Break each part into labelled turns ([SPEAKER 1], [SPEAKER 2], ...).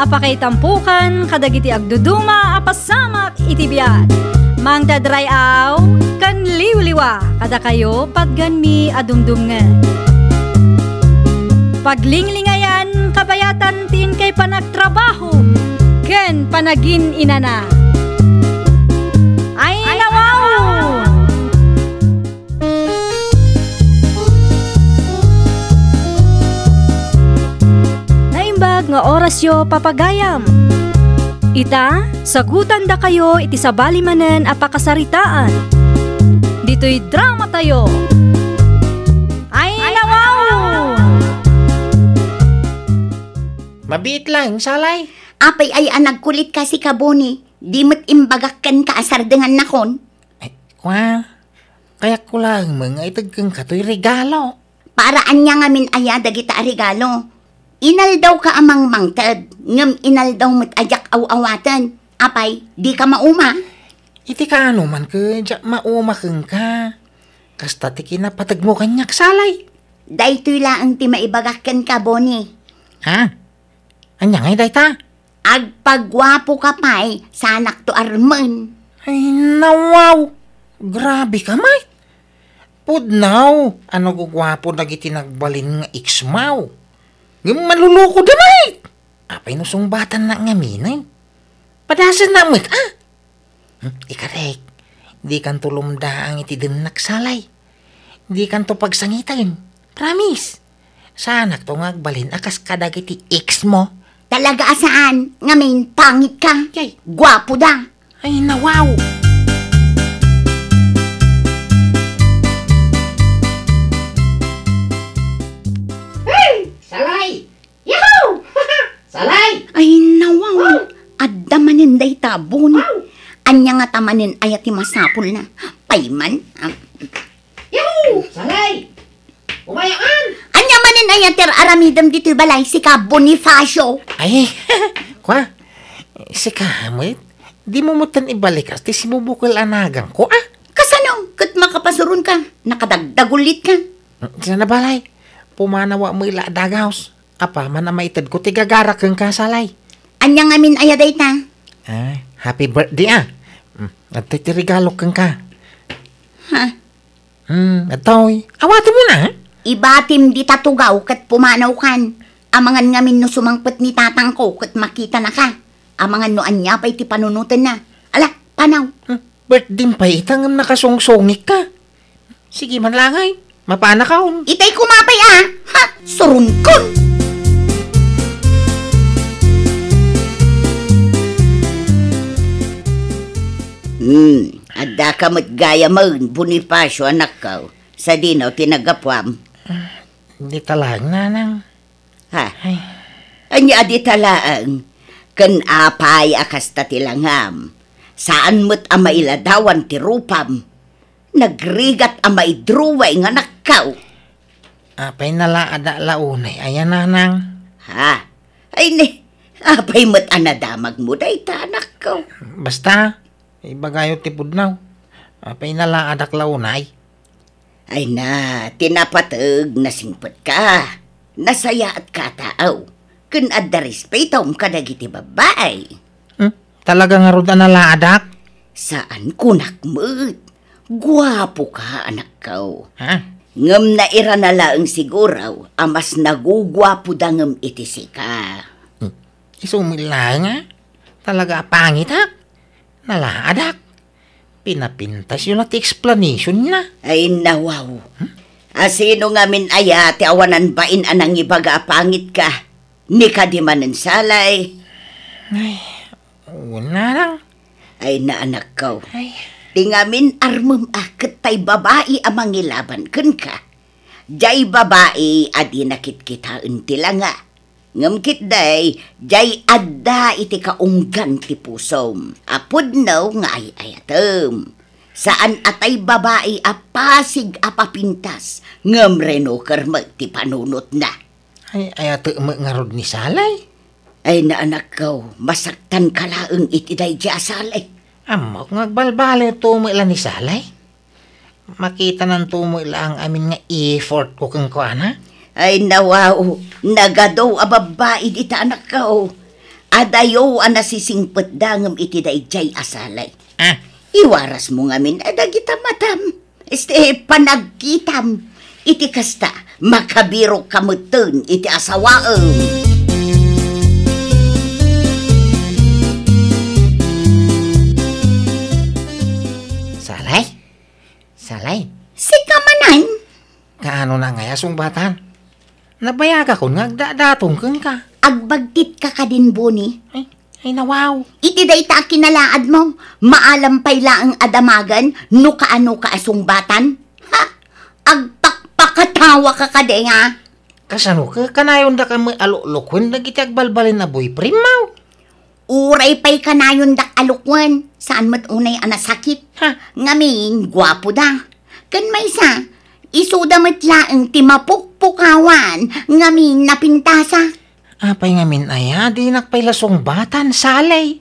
[SPEAKER 1] apakaitampukan kadagiti agduduma apasamak itibiyat. Mang dadrayaw kan liwliwa kada kayo patganmi adumdumngan. Paglinglingayan kabayatan tin kay panagtrabaho ken panagin inana. Ay nawaw! Naimbag nga oras yo papagayam. Ita, sagutan da kayo iti sabali manen apakasaritaan. Dito'y drama tayo. Ay nawaw!
[SPEAKER 2] Mabiit lang, salay.
[SPEAKER 3] Apay ay nagkulit ka si Kabuni. Di mo't imbagakan ka asardengan nakon.
[SPEAKER 2] Ay, kaya ko lang mga itag kang kato'y regalo.
[SPEAKER 3] Paraan niya ngamin aya dagita regalo. Inal daw ka amang mangted, ngam inal daw mo't ajak awawatan. Apay, di ka mauma.
[SPEAKER 2] Iti ka ano man ka, diyak maumakang ka. Kasta ti kinapatag mo kanyak salay.
[SPEAKER 3] Daytoy laang ti maibagakan ka, Boni.
[SPEAKER 2] Ha? Anya ngay day ta?
[SPEAKER 3] Agpagwapo ka pa'y, sanak to arman.
[SPEAKER 2] Ay, nawaw. Grabe ka, may. Pudnaw, ano gugwapo dagiti nagbalin nga iksmaw. Maluluko da, may. Apay nusungbatan na nga minay. Padasan na, may. Ikarek, di kan tulumda ang iti din naksalay. Di kan to pagsangitan. Promise. Sanak to ngagbalin akas kadagiti iks mo.
[SPEAKER 3] Talaga asaan? Ngamin, pangit ka.
[SPEAKER 2] Yay.
[SPEAKER 3] Gwapo da.
[SPEAKER 2] Ay, nawaw.
[SPEAKER 3] Hey! Salay! Yahoo! Salay! Ay, nawaw. Adda manin day tabon. Anya nga tamanin ayati masapul na. Payman. Yahoo! Salay! Umayaan! Anya manin ayatir aramidam dito'y balay si ka Bonifacio.
[SPEAKER 2] Ay, si Kamit, di mo mutan ibalik as, ti simubukal anagang ko,
[SPEAKER 3] Kasano? Kat makapasurun ka, nakadagdagulit ka.
[SPEAKER 2] Sana balay, pumanawa mo ila dagaws. Apa, manamaitad ko, tigagara kang kasalay.
[SPEAKER 3] Anya ngamin ayaday ta.
[SPEAKER 2] Ay, happy birthday, At ti regalo kang ka.
[SPEAKER 3] Ha?
[SPEAKER 2] Atoy, awati mo na,
[SPEAKER 3] Ibatim di tatugaw kat pumanaw kan. Amangan ngamin no sumangpet ni tatang ko kat makita na ka. Amangan no anya pa'y ti panunutan na. Ala, panaw.
[SPEAKER 2] Birthday pa itang nakasungsongik ka. Sige man langay, mapana ka on.
[SPEAKER 3] Itay kumapay Ha? Surungkon. Adda ka mo't gaya mo, Bonifacio anak ka. Sa dinaw tinagapwam.
[SPEAKER 2] Di talang nanang.
[SPEAKER 3] Ha? Anya di talaang. Kan apay akas ta tilangam. Saan mo't ama iladawan ti rupam. Nagrigat ama idruway nga nakaw.
[SPEAKER 2] Apay nalaada launay, ayan nanang.
[SPEAKER 3] Ha? Ay ni, apay mo't anadamag mo day ta anak ko.
[SPEAKER 2] Basta, ibagayo ti pudnaw. Apay nalaadak launay.
[SPEAKER 3] Ay na, tinapatag na singpot ka. Nasaya at kataaw. Kun adda respetawm kadagiti babae.
[SPEAKER 2] Talaga nga ron nalaadak?
[SPEAKER 3] Saan kunak mo't? Guwapo ka anak ko.
[SPEAKER 2] Ha?
[SPEAKER 3] Ngam na ira na laang siguraw, amas nagugwapo da ngam itisi ka.
[SPEAKER 2] Isumila nga. Talaga pangit ha? Nalaadak. Pinapintas yun at explanation na.
[SPEAKER 3] Ay nawaw. Asino nga min aya ti awanan bain anang ibaga pangit ka. Ni ka di manen salay.
[SPEAKER 2] Ay, wala lang.
[SPEAKER 3] Ay na anak ko.
[SPEAKER 2] Ay.
[SPEAKER 3] Di nga min armam akat tay babae amang ilaban kun ka. Jay babae adi nakit-kitaan tila nga. Ngamkit day, jay adda iti kaunggan ti pusom. Apod no nga ay ayatem. Saan atay babae apasig apapintas. Ngam reno kermet ti panunot na.
[SPEAKER 2] Ay, ayato nga rod ni salay.
[SPEAKER 3] Ay na anak ko, masaktan ka laeng iti day di asalay.
[SPEAKER 2] Amok ngagbalbali tumila ni salay. Makita ng tumila ang amin nga effort ko kang kuana.
[SPEAKER 3] Ay nawaw, nagadaw a babae dita anak ko. Adayo ang nasisingpet dangam iti dayjay asalay.
[SPEAKER 2] Ah,
[SPEAKER 3] Iwaras mo ngamin adagita matam. Panagkitam. Iti kasta, makabiro kamuten iti asawaem.
[SPEAKER 2] Salay? Salay?
[SPEAKER 3] Si kamanan,
[SPEAKER 2] Kaano na nga yasong batan? Nabayaga ko nga agdadatong kang ka.
[SPEAKER 3] agbagtit ka kadin buni.
[SPEAKER 2] Ay nawaw.
[SPEAKER 3] Iti dayta kinalaad mo, maalampay laang adamagan, no kaano ka asong batan. Ha? Agpakpakatawa ka kade nga.
[SPEAKER 2] Kasano ka kanayon da ka may alulukwen na giti agbalbalin na boyfriend mo?
[SPEAKER 3] Uray pa'y kanayon dak alukwan. Saan mat unay anasakit?
[SPEAKER 2] Ha?
[SPEAKER 3] Ngamin, gwapo da. Kan may sa, isuda mat laang timapukpukawan. Ngamin napintasa.
[SPEAKER 2] Apay nga min aya, di nakpay lasong batan, salay.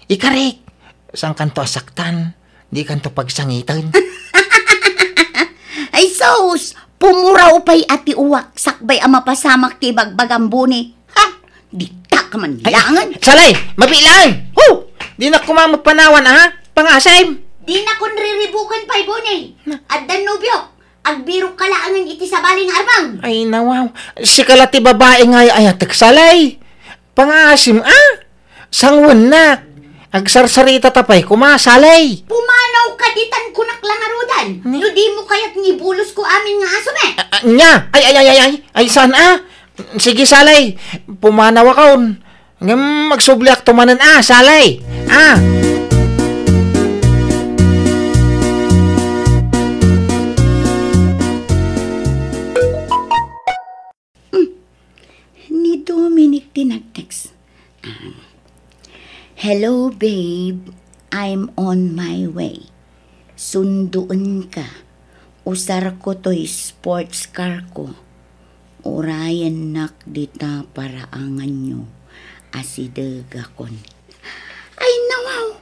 [SPEAKER 2] Ikarik, sang kanto asaktan, di kanto pagsangitan.
[SPEAKER 3] Ay sos, pumuraw pa'y ati uwak. Sakbay ang mapasamak ti bagbagambuni. Ha? Di ta ka man langan.
[SPEAKER 2] Salay, mabilang! Hu! Di na kumamagpanawan, ha? Pangasay!
[SPEAKER 3] Di na kun riribukan pa'y buni. At danubyo, agbiro kalaangan iti sa baling armang.
[SPEAKER 2] Ay nawaw, si kalati babae nga ayatek salay. Pangasim, sangwan na. Agsarsarita tapay, kumasalay.
[SPEAKER 3] Pumanaw ka ditan kunak langarudan. No di mo kaya't nibulos ko amin nga aso me.
[SPEAKER 2] Nya, ay, saan Sige salay, pumanaw akon. Ngam magsubliak tumanan salay.
[SPEAKER 3] Ni Dominic tinag-text. Hello babe, I'm on my way. Sunduan ka. Usar ko to'y sports car ko. Urayan nak dita para angan nyo. Asidega kon. Ay nawaw,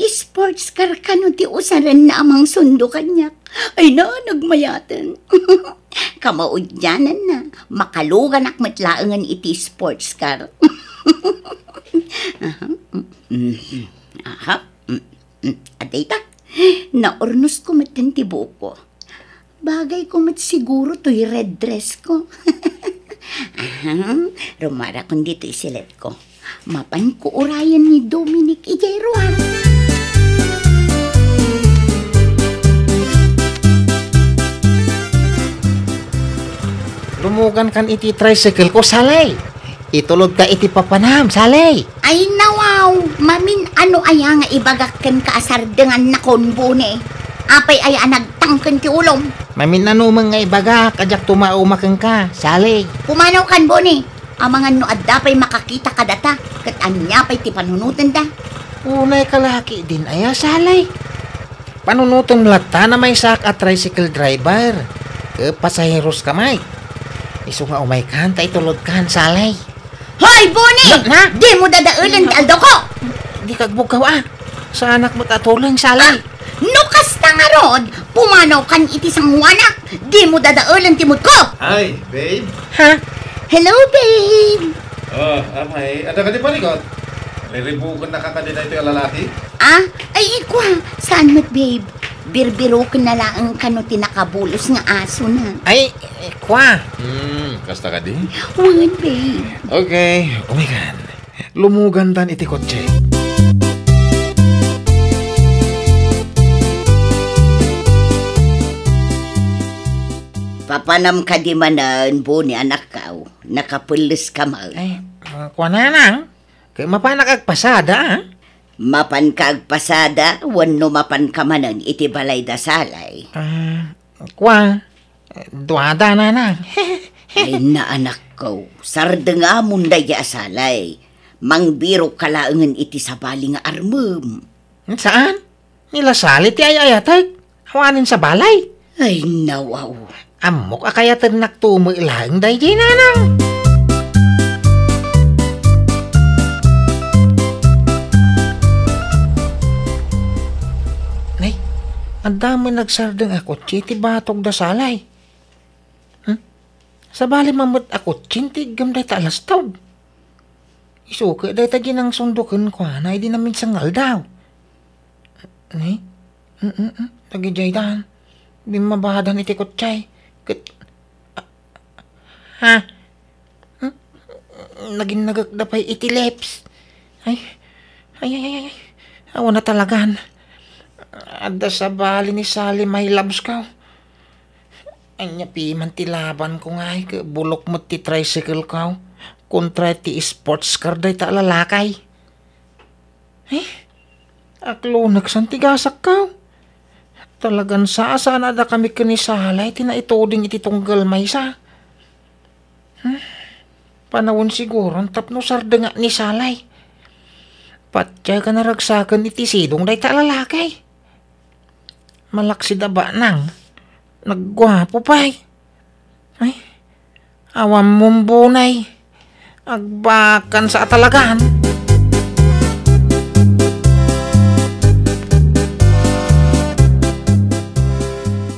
[SPEAKER 3] sports car ka no ti usaran na amang sundo kanyak. Ay na, nagmayatan. Kamaudyanan na, makalugan ak matlaangan iti sports car. Adayta, naornos ko matan ti buko. Bagay ko mat siguro to'y red dress ko. Rumara kung dito isilet ko. Mapan ko urayan ni Dominic Ijayro ha.
[SPEAKER 2] Lumugan kan iti tricycle ko, salay. Itulog ka iti papanam, salay.
[SPEAKER 3] Ay nawaw, mamin ano aya nga ibagakkan ka asardengan na konbune. Apay aya nagtangken ti ulom.
[SPEAKER 2] Mamin nanumang nga ibaga, kajak tumaumakang ka, salay.
[SPEAKER 3] Pumanaw kan bone. Amangan no adda pay makakita ka data. Kat anya pay ti panunutan da.
[SPEAKER 2] Unay kalaki din aya, salay. Panunutan lata na may sak at tricycle driver. Pasaheros kamay. Isu nga umay kan, ta itulog kan, salay.
[SPEAKER 3] Hoy, Boni!
[SPEAKER 2] Na?
[SPEAKER 3] Di mo dadaulan ti aldo ko!
[SPEAKER 2] Di kagbugaw sa anak mo tatulang, salay.
[SPEAKER 3] No kasta nga rod, pumanaw kan iti sangwanak. Di mo dadaulan ti mut ko!
[SPEAKER 4] Hi, babe.
[SPEAKER 2] Ha?
[SPEAKER 3] Hello, babe!
[SPEAKER 4] Oh, amay. Ada ka di palikot? Liribukan na ka din na ito yung lalaki?
[SPEAKER 3] Ay ikwa, saan mo't babe? Birbiro ko na lang kano tinakabulos nga aso na.
[SPEAKER 2] Ay, kwa.
[SPEAKER 4] Kasta ka din?
[SPEAKER 3] Wan, babe.
[SPEAKER 4] Okay.
[SPEAKER 2] Umigan, lumugan tan iti kotse.
[SPEAKER 3] Papanam ka di manan, Boni, anak kao. Nakapulis ka mal.
[SPEAKER 2] Ay, kwa na lang. Kaya mapanak agpasada,
[SPEAKER 3] Mapan ka agpasada, wano mapan ka manan iti balay da salay.
[SPEAKER 2] Kwa, duwada na lang.
[SPEAKER 3] Ay na anak ko, sardenga munda ya salay. Mangbiro kalaangan iti sabali nga armem.
[SPEAKER 2] Saan? Nilasalit ti ayayatag. Hawanin sa balay.
[SPEAKER 3] Ay nawaw.
[SPEAKER 2] Amok akayatan naktumo ilang day di nanang. Nay, ang dami nagsardeng ako, chiti batog da salay. Sa bali mamut ako, chinti gamday talas tawd. Isuka day tagi ng sundukan ko na di namin sangal daw. Ay? Tagi jaydan. Di mabahadan iti kutsay. Ha? Naging nagagdapay iti lips. Ay. Awa na talagan. Adda sa bali ni Sally may labs ka. Anya piman ti laban ko nga bulok mo ti tricycle ka. Kontra ti sports car day ta lalakay. Aklo nagsantigasak ka. Talagan saan ada kami kanisalay tinaituding iti tunggal may sa. Panawon siguro ang tapno sarda nga ni Salay. Patya ka naragsakan iti sidong day ta lalakay. Malaksi da ba nang naggwapo pa'y. Ay, awam mong bunay. Agbakan sa atalagan.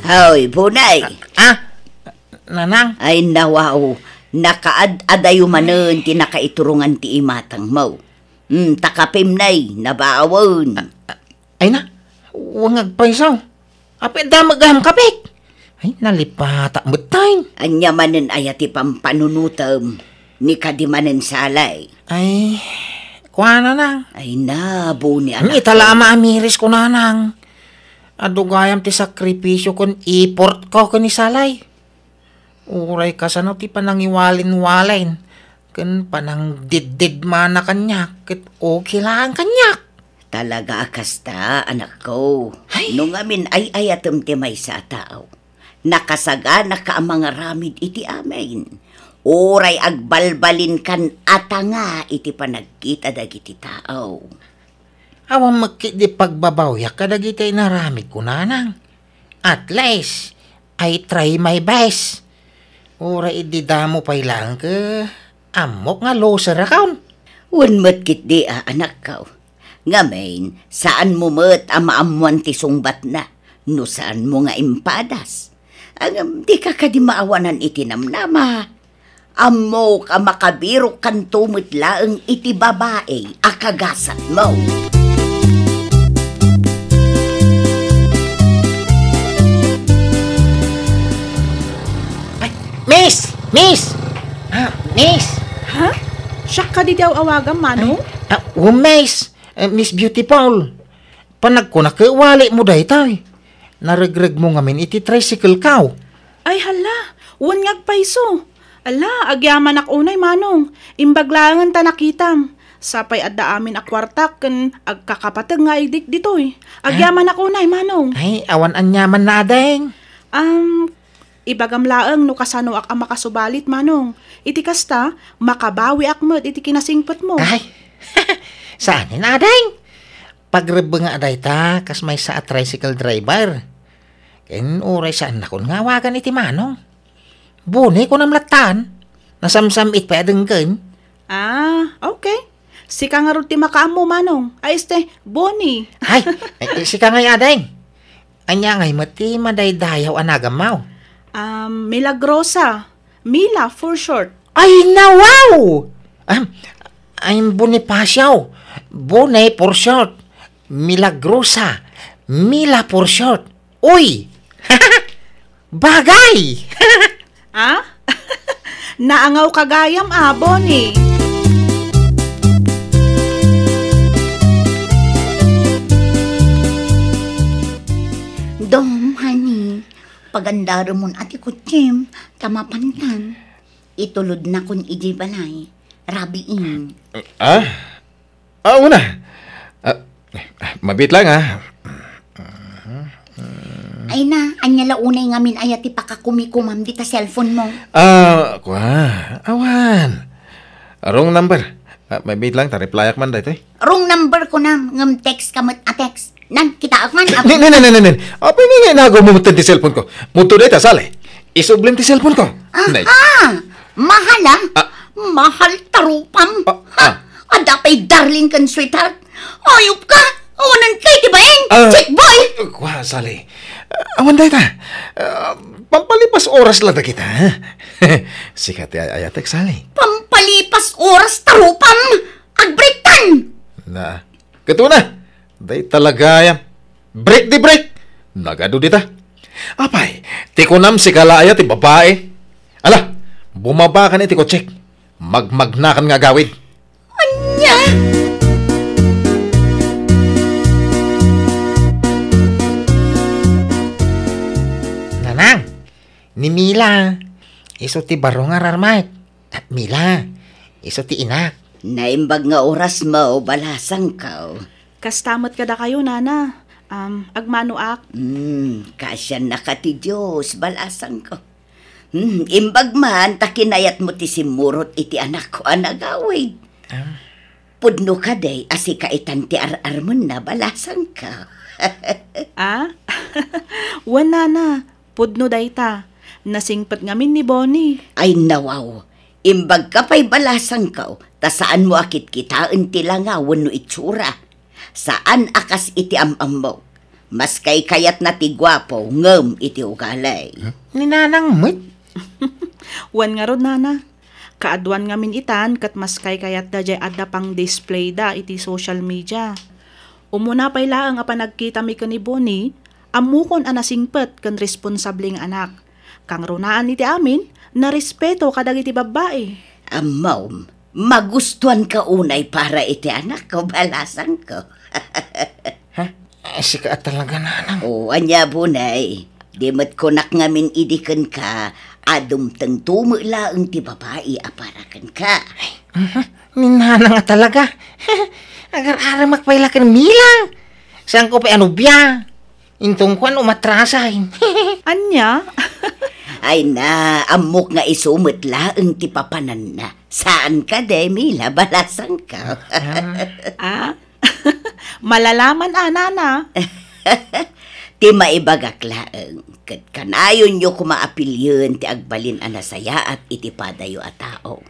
[SPEAKER 3] Hoy, bunay.
[SPEAKER 2] Nanang?
[SPEAKER 3] Ay nawaw, nakaad-adayo manen ti nakaiturungan ti imatang mo. Takapimnay, nabawon.
[SPEAKER 2] Ay na, wangag paisaw. Apit da magaham kapik. Ay, nalipata betay.
[SPEAKER 3] Anya manen ayati pampanunutam, ni kadimanen Salay.
[SPEAKER 2] Ay, kuha nanang.
[SPEAKER 3] Ay na, buni
[SPEAKER 2] Ang
[SPEAKER 3] anak.
[SPEAKER 2] itala amiris ko nanang. Adugayam ti sakripisyo kon iport ko ni Salay. Uray ka sa no ti panangiwalin-walain. Kan panang did mana kanyak. Ket okay lang kanyak.
[SPEAKER 3] Talaga akasta, anak ko.
[SPEAKER 2] Ay.
[SPEAKER 3] Nung amin ay ayatem ti may sa tao. Nakasagana ka ang mga ramid iti amin. Oray agbalbalin kan atanga iti panagkita dagiti tao.
[SPEAKER 2] Awang magkit di pagbabawyak kadagitay naramid ko nanang. At least, I try my best. Oray di damo pa'y lang ka. Amok nga loser account.
[SPEAKER 3] Unmat kit di anak ko. Ngamin, saan mo met ang maamuan ti sungbat na? No saan mo nga impadas? Ang di ka di maawanan iti namnama. Amo ka makabiro kan tumitlaang iti babae akagasat mo.
[SPEAKER 2] Ay, Miss! Miss! Miss!
[SPEAKER 5] Ha? Siya ka di daw awagan, Manong?
[SPEAKER 2] Miss! Miss Beautiful! Panag ko na wali mo day tay. Naregreg mo ngamin iti tricycle kaw.
[SPEAKER 5] Ay hala, wanyag paiso. Ala, agyaman ak unay, Manong. Imbaglangan ta nakitam. Sapay adda amin akwartak ken agkakapatag nga idik ditoy. Agyaman ak unay, Manong.
[SPEAKER 2] Ay, awan anyaman na adeng.
[SPEAKER 5] Ibagamlaang no kasano ak ang makasubalit, Manong. Iti kasta, makabawi akmet iti kinasingpot mo.
[SPEAKER 2] Ay, saan na adeng? Pagrebe nga aday ta, kas may sa tricycle driver. Ken uray saan na kun nga wagan iti manong. Bune ko namlatan. Nasamsam it pa adengken.
[SPEAKER 5] Okay. Sika nga rin ti makaamo, Manong. Ay, Bonnie.
[SPEAKER 2] Ay, sika nga adeng. Anya ngay mati madaydayaw anagamaw.
[SPEAKER 5] Milagrosa. Mila for short.
[SPEAKER 2] Ay, nawaw! I'm Bonifacio. Bone for short. Milagrosa. Mila for short. Uy! Bagay!
[SPEAKER 5] Naangaw kagayam, Bonnie.
[SPEAKER 3] Dom, honey, pagandaro mon ati kutsim, tamapantan. Itulod na kun iji balay, rabiin.
[SPEAKER 4] Una. Mabit lang
[SPEAKER 3] Ay na, anya launay ngamin ayati pakakumikumam di ta cellphone mo.
[SPEAKER 4] Awan. Wrong number. Mabit lang, ta-replyak man dito
[SPEAKER 3] Wrong number ko na, ngam text kamot a text. Nan, kita akman.
[SPEAKER 4] Apa ini nga nagaw mo mutan ti cellphone ko? Muto dito, sali. Isublim ti cellphone ko.
[SPEAKER 3] Mahal mahal tarupam. Adapay darling kan sweetheart. Ayup ka, awanan kay tibaing, chick boy.
[SPEAKER 4] Kwa, sali. Awan dito. Pampalipas oras lang na kita, ha? Sikat ayatek, sali.
[SPEAKER 3] Pampalipas oras tarupam. Agbreaktan!
[SPEAKER 4] Na, kato na. Day talaga yan. Break di break. Nagado dita. Apay, ti kunam si kalaya ti babae. Ala, bumaba ka na ti ko check. Magmagnakan nga gawid.
[SPEAKER 3] Anya?
[SPEAKER 2] Nanang, ni Mila. Iso ti baro nga rarmay. Mila, iso ti inak.
[SPEAKER 3] Naimbag nga oras mo, balasang ka.
[SPEAKER 5] Kastamot kada kayo, nana. Agmanuak.
[SPEAKER 3] Kasyan na ka ti Diyos, balasang ko. Imbag man, takinayat mo ti simurot iti anak ko anagawid. Pudno ka day, asi ka itan ti ar-armon na, balasang ka.
[SPEAKER 5] Wan, nana. Pudno dayta. Nasingpat ngamin ni Bonnie.
[SPEAKER 3] Ay nawaw, imbag ka pa'y balasang ka, ta saan mo akit kitaan ti langawan no itsura. Saan akas iti amambog. Mas kay kayat na ti gwapo, ngem iti ugalay.
[SPEAKER 2] Ni Nanang mit.
[SPEAKER 5] Wan nga rod, nana. Kaadwan ngamin itan, kat mas kay kayat da jay adda pang display da iti social media. Umuna pa'y laang apa nagkita mi ka ni Bonnie, amukon anasingpet kan responsabling anak. Kang runaan iti amin, na respeto kadag iti babae.
[SPEAKER 3] Amaw, magustuhan ka unay para iti anak ko, balasang ko.
[SPEAKER 2] Si ka talaga, Nanang.
[SPEAKER 3] O, anya bunay, di mat kunak ngamin idikan ka, adum teng tumulaang ti babae aparakan ka.
[SPEAKER 2] Ni Nanang nga talaga. Agar-agar magpaila ka ng Mila. Saan ko pa anubya? Intong kwan umatrasay.
[SPEAKER 5] Anya?
[SPEAKER 3] Ay na, amok nga isumot laang ti papanan na. Saan ka, Mila? Balasang ka.
[SPEAKER 5] Malalaman, nana.
[SPEAKER 3] Ti maibagak laang. Kat kanayon nyo kumaapilyon ti agbalin anasaya at iti padayo a tao.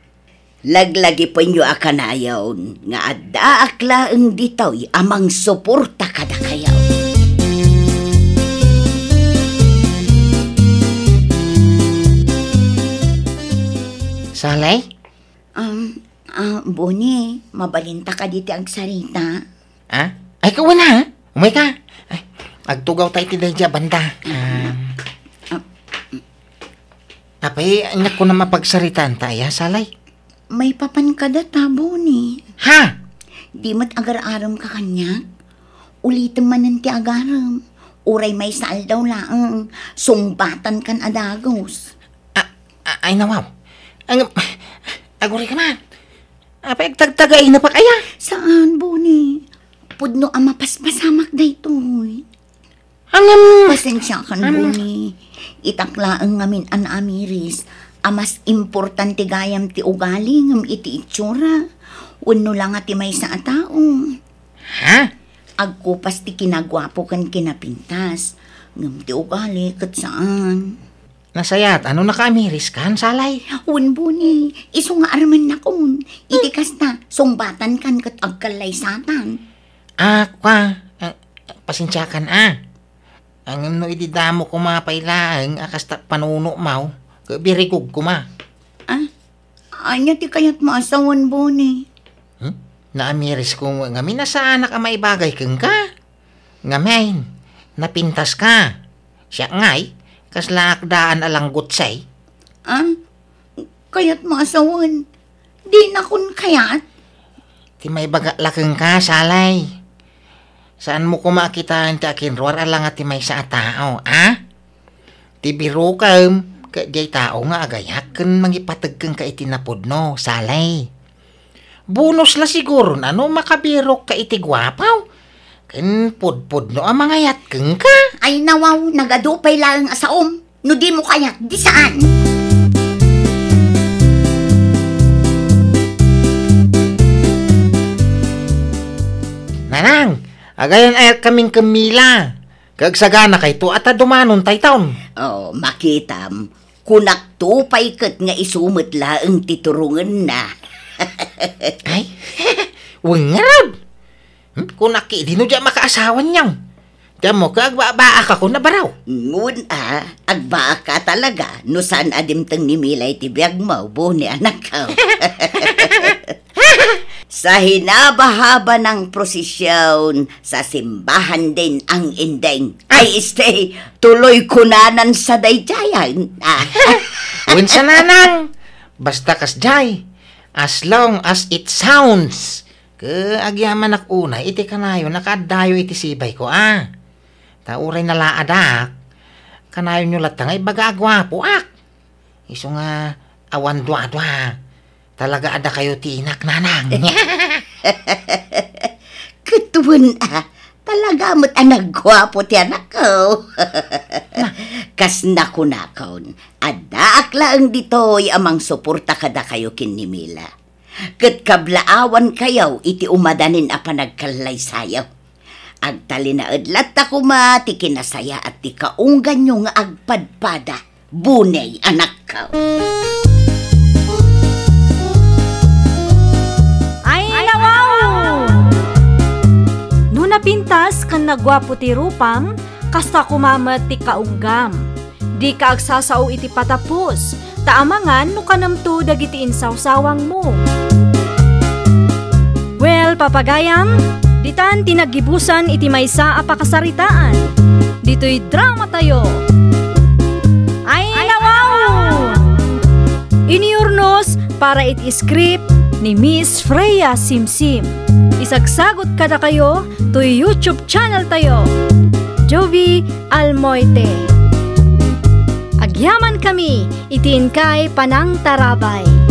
[SPEAKER 3] Laglagi pa nyo akanayon nga adda aklaang ditoy amang suporta kada kayaw.
[SPEAKER 2] Salay?
[SPEAKER 3] Bonnie, mabalinta ka dito ang sarita.
[SPEAKER 2] Ay, kawan na, ha? Umay ka. Ay, agtugaw tayo ti Deja banda. Apay, anak ko na mapagsaritaan tayo, Salay.
[SPEAKER 3] May papan ka data, Bonnie.
[SPEAKER 2] Ha?
[SPEAKER 3] Di mat agar-aram ka kanya? Ulitin man ti agaram. Uray may saal daw laang. Sumbatan kan adagos.
[SPEAKER 2] Ay, nawaw. Aguri ka man. Apay, agtagtagay na pa kaya.
[SPEAKER 3] Saan, Bonnie? Pudno ang mapaspasamak da ito'y. Pasensya kan, Bonnie. Itaklaan ngamin an amiris. Amas importante gayam ti ugali ngam iti itsura. Uno lang ati may sa tao.
[SPEAKER 2] Ha?
[SPEAKER 3] Agkupas ti kinagwapo kan kinapintas. Ngam ti ugali kat saan.
[SPEAKER 2] Nasayat, ano nakamiris kan, Salay?
[SPEAKER 3] Bonnie, iso nga arman na kun. Iti kasta, sumbatan kan kat agkalay satan.
[SPEAKER 2] Pasensya kan, Ang no ididamo ko mapailaang akasta panuno mau. Birigog ko ma.
[SPEAKER 3] Anya ti kayat maasawan, Bonnie.
[SPEAKER 2] Naamiris ko ngamin na sa anak ang maibagay kang ka. Ngamin, napintas ka. Siya ngay, kaslaakdaan alang gutsay.
[SPEAKER 3] Kayat maasawan. Di na kun kayat.
[SPEAKER 2] Ti may bagalakang ka, Salay. Saan mo kumakita ang takin roar alang at ti may sa tao, Ti biro ka, kaya tao nga agayak kan mangipatag kang ka itinapod no, Salay. Bonus la siguro na no makabirok ka iti gwapaw. Kan pudpud no ang mga yat kang ka.
[SPEAKER 3] Ay nawaw, nagadupay lang asaom. No di mo kayat, di saan?
[SPEAKER 2] Nanang, agayan ayat kaming Kamila. Kagsagana kay to at dumanon tay taon.
[SPEAKER 3] Makitam. Kunak tupay kat nga isumot laang titurungan na.
[SPEAKER 2] Ay, wang nga rod. Kunak di no dyan makaasawan niyang. Diyan mo ka agbabaak ako na baraw.
[SPEAKER 3] Ngun agbaak ka talaga. No saan adim tang nimilay ti biyag mo, Bonnie anak ka. Sa hinabahaba ng prosesyon, sa simbahan din ang ending. Ay, tuloy kunanan sa dayjayan.
[SPEAKER 2] Winsa nanang, basta kasjay, as long as it sounds. Agyaman ak una, iti kanayo, nakadayo iti sibay ko, Tauray na laadak, kanayo nyo latangay baga agwapo, Iso nga, awan dwa-dwa. Talaga ada kayo tinak, nanang.
[SPEAKER 3] Kutuan, talaga mo't nagwapo ti anak ko. Kas nakunakaon, ada aklaan dito'y amang suporta kada kayo kinimila. Kat kablaawan kayaw, iti umadanin a panagkalay sayaw. Agtali na adlat ako ti kinasaya at ti kaunggan nyo nga agpadpada. Bunay, anak ko.
[SPEAKER 1] Napintas kan nagwapo ti rupam, kasta kumamat ti kaunggam. Di ka agsasao iti patapos, taamangan no kanamto dagiti insawsawang mo. Well, papagayam, ditan tinagibusan iti maysa a pakasaritaan. Dito'y drama tayo. Ay nawaw! Iniurnos para iti script ni Miss Freya Simsim. Isagsagot kada kayo to YouTube channel tayo, Jovi Almoite. Agyaman kami, itin kay Panang Tarabay.